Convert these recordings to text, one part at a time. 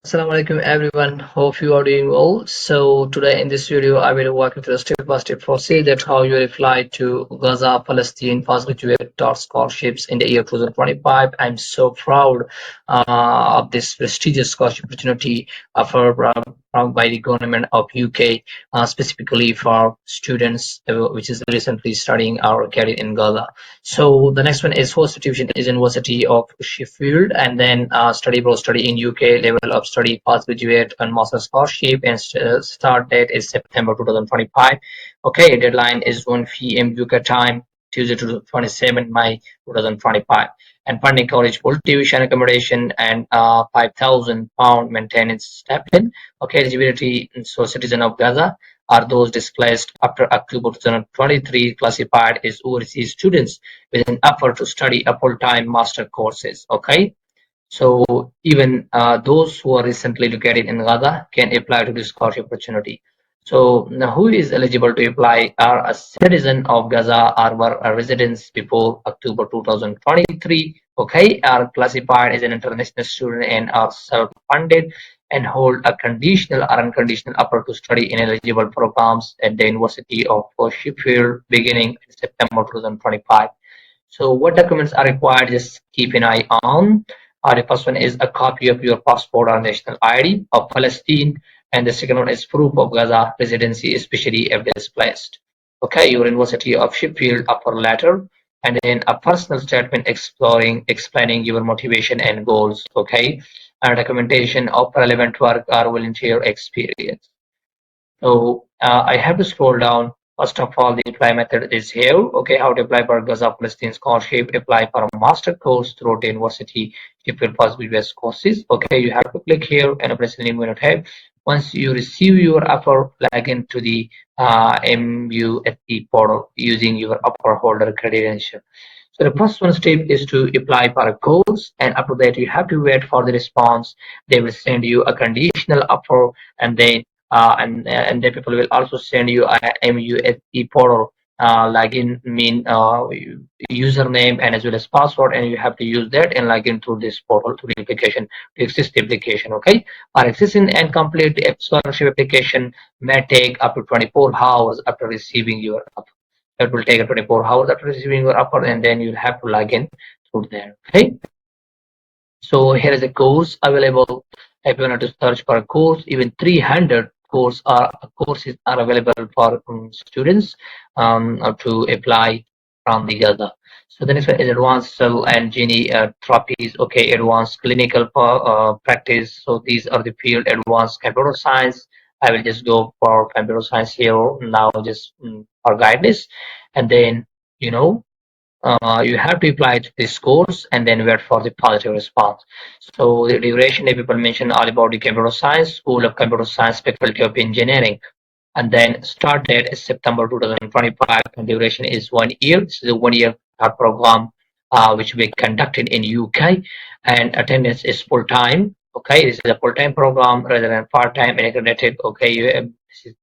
Assalamu alaikum everyone. Hope you are doing well. So today in this video I will walk you through the step-by-step process that how you will apply to Gaza-Palestine Postgraduate scholarships in the year 2025. I'm so proud of this prestigious scholarship opportunity offered by the government of UK, specifically for students which is recently studying our career in Gaza. So the next one is host institution is University of Sheffield, and then study abroad study in UK level of study postgraduate and master scholarship, and start date is September 2025. Okay, deadline is 1 p.m. UK time, Tuesday to 27 May 2025. And funding college full tuition accommodation and £5,000 maintenance stipend. Okay, eligibility, so citizen of Gaza are those displaced after October 2023 classified as overseas students with an offer to study a full-time master courses. Okay, so even those who are recently located in Gaza can apply to this scholarship opportunity. So now who is eligible to apply are a citizen of Gaza or were a residents before October 2023. Okay, are classified as an international student and are self-funded and hold a conditional or unconditional offer to study in eligible programs at the University of Sheffield beginning in September 2025. So what documents are required? Just keep an eye on. The first one is a copy of your passport or national ID of Palestine, and the second one is proof of Gaza residency, especially if displaced. Okay, your University of Sheffield offer letter, and then a personal statement explaining your motivation and goals. Okay, and documentation of relevant work or volunteer experience. So I have to scroll down. First of all, the apply method is here. Okay, how to apply for Gaza Palestine scholarship? Apply for a master course through the university. If you pass previous courses, okay, you have to click here and press the name when you type. Once you receive your offer, log into the MUFT portal using your offer holder credential. So the first one step is to apply for a course, and after that you have to wait for the response. They will send you a conditional offer, and then and the people will also send you a MUFT portal login username and as well as password, and you have to use that and log in through this portal to the application to access the application. Okay, or accessing and complete the scholarship application may take up to 24 hours after receiving your offer. It will take 24 hours after receiving your offer, and then you'll have to log in through there. Okay, so here is a course available. If you want to search for a course, even 300 courses are available for students to apply from the Gaza. So the next one is advanced cell and gene therapies. Okay, advanced clinical practice. So these are the field advanced computer science. I will just go for computer science here now, just for guidance, and then you know you have to apply to this course and then wait for the positive response. So the duration, if people mention all about the computer science, School of Computer Science, Faculty of Engineering, and then start date is September 2025, and duration is 1 year. This is a 1 year program which we conducted in UK, and attendance is full time. Okay, this is a full time program rather than part time and accredited. Okay, this is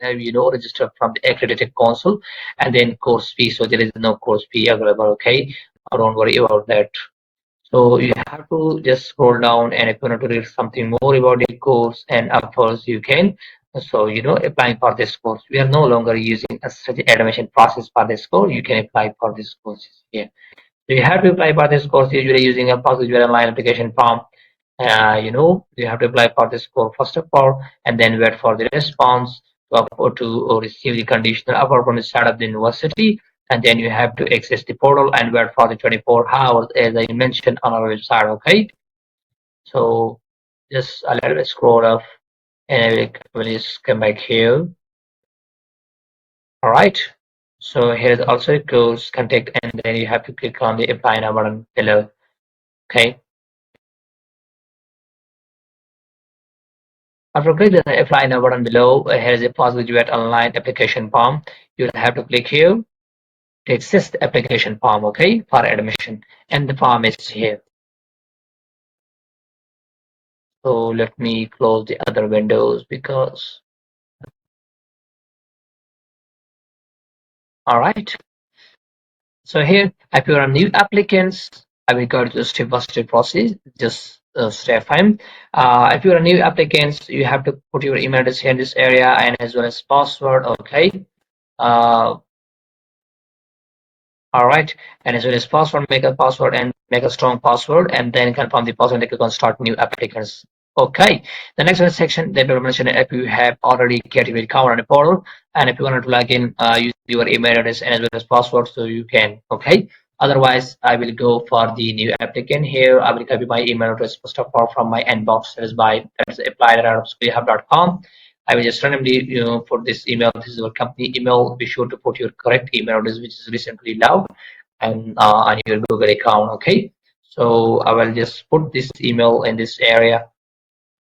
registered from the accredited council, and then course fee. So there is no course fee available. Okay, don't worry about that. So you have to just scroll down, and if you want to read something more about the course and offers, you can. So applying for this course, we are no longer using a such admission process for this course. You can apply for this course here. So you have to apply for this course usually using a postgraduate online application form. You have to apply for this course first of all, and then wait for the response to receive the conditional offer from the start of the university, and then you have to access the portal and wait for the 24 hours as I mentioned on our website. Okay, so just a little bit scroll up, and we'll just come back here. All right, so here's also a course contact, and then you have to click on the apply now button below. Okay, after clicking the apply now button below, here is a postgraduate online application form. You'll have to click here to access the application form, okay, for admission, and the form is here. So let me close the other windows because, all right. So here, if you are new applicants, I will go to the step-by-step process. Just step 5. If you're a new applicant, you have to put your email address here in this area and as well as password. Okay. All right, and as well as password, make a password and make a strong password, and then confirm the password and click on start new applicants. Okay, the next one section they will mention if you have already created your account on the portal, and if you want to log in, use your email address and as well as password, so you can. Okay, otherwise I will go for the new applicant. Here I will copy my email address first of all from my inbox, that is apply@scholyhub.com. I will just randomly, put this email. This is your company email. Be sure to put your correct email address, which is recently logged, and on your Google account. Okay. So I will just put this email in this area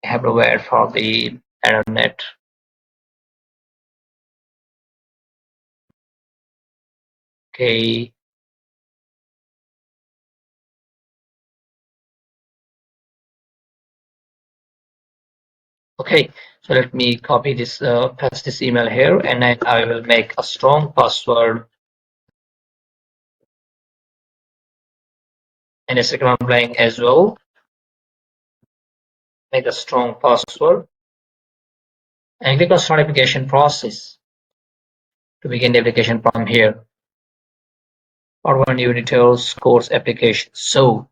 everywhere for the internet. Okay. Okay. So let me copy this, paste this email here, and then I will make a strong password and a second blank as well. Make a strong password and click on start application process to begin the application from here. Or one unit course application. So,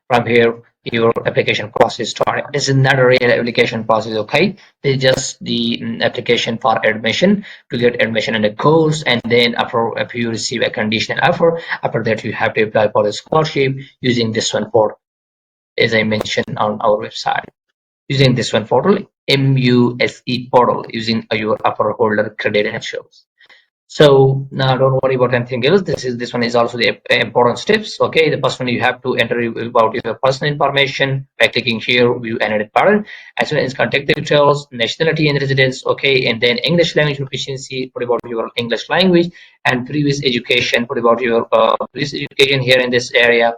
from here, your application process started. This is not a real application process, okay? This is just the application for admission to get admission in the course, and then after, if you receive a conditional offer, after that you have to apply for the scholarship using this one portal, as I mentioned on our website. Using this one portal, MUSE portal, using your offer holder credentials. So now don't worry about anything else. This one is also the important steps. Okay, the first one, you have to enter about your personal information by clicking here view annotated pattern, as well as contact details, nationality and residence. Okay, and then English language proficiency, put about your English language, and previous education, put about your previous education here in this area.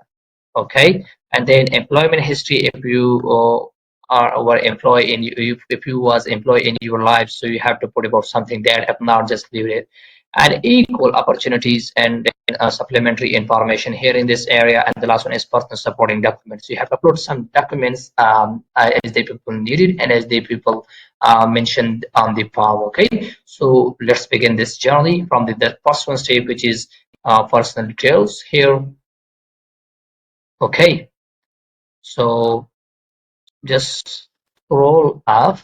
Okay, and then employment history, if you were employed in, if you was employed in your life, so you have to put about something there, if not just leave it. And equal opportunities, and supplementary information here in this area. And the last one is personal supporting documents. You have to upload some documents as the people needed and as the people mentioned on the form. Okay, so let's begin this journey from the first one step, which is personal details here. Okay, so just scroll up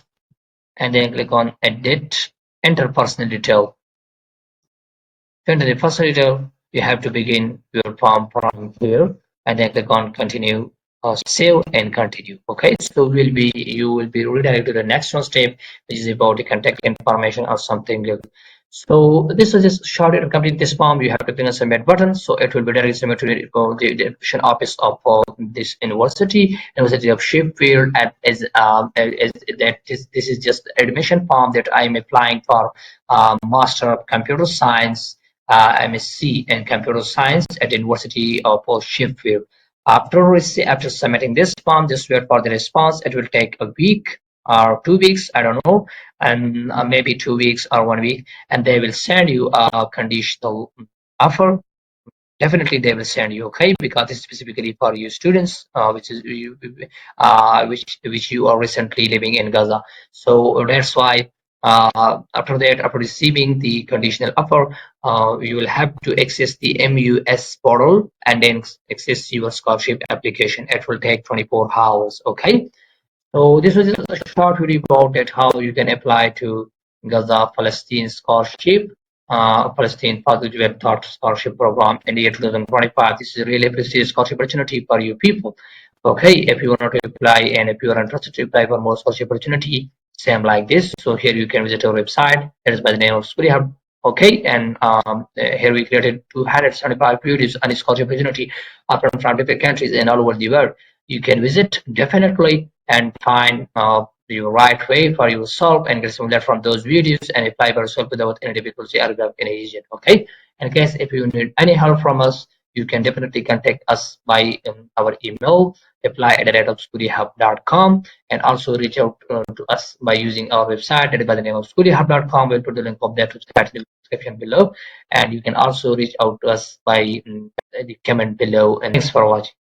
and then click on edit, enter personal detail. To enter the personal detail, you have to begin your form from here and then click on continue, save and continue. Okay, so you will be redirected to the next one step, which is about the contact information or something. So this is just short to complete this form. You have to click on submit button, so it will be directly submitted to the admission office of this University of Sheffield. And as that this is just admission form that I am applying for Master of Computer Science, MSc in Computer Science at University of Sheffield. After submitting this form, just wait for the response. It will take a week or 2 weeks, I don't know, and maybe 2 weeks or 1 week, and they will send you a conditional offer. Definitely they will send you, okay, because it's specifically for you students, which you are recently living in Gaza. So that's why after that, after receiving the conditional offer, you will have to access the MUS portal and then access your scholarship application. It will take 24 hours. Okay, so this was just a short video about it, how you can apply to Gaza-Palestine scholarship, Palestine Postgraduate scholarship program in the year 2025. This is a really prestigious scholarship opportunity for you people. Okay, if you want to apply and if you are interested to apply for more scholarship opportunity, same like this. So here you can visit our website. It is by the name of ScholyHub. Okay, and here we created 275 videos on scholarship opportunity from different countries and all over the world. You can visit definitely and find the right way for yourself and get some learn from those videos and apply for yourself without any difficulty or without any agent. Okay, in case if you need any help from us, you can definitely contact us by our email, apply@scholyhub.com, and also reach out to us by using our website that is by the name of scholyhub.com. We'll put the link of that to the description below, and you can also reach out to us by the comment below. And thanks for watching.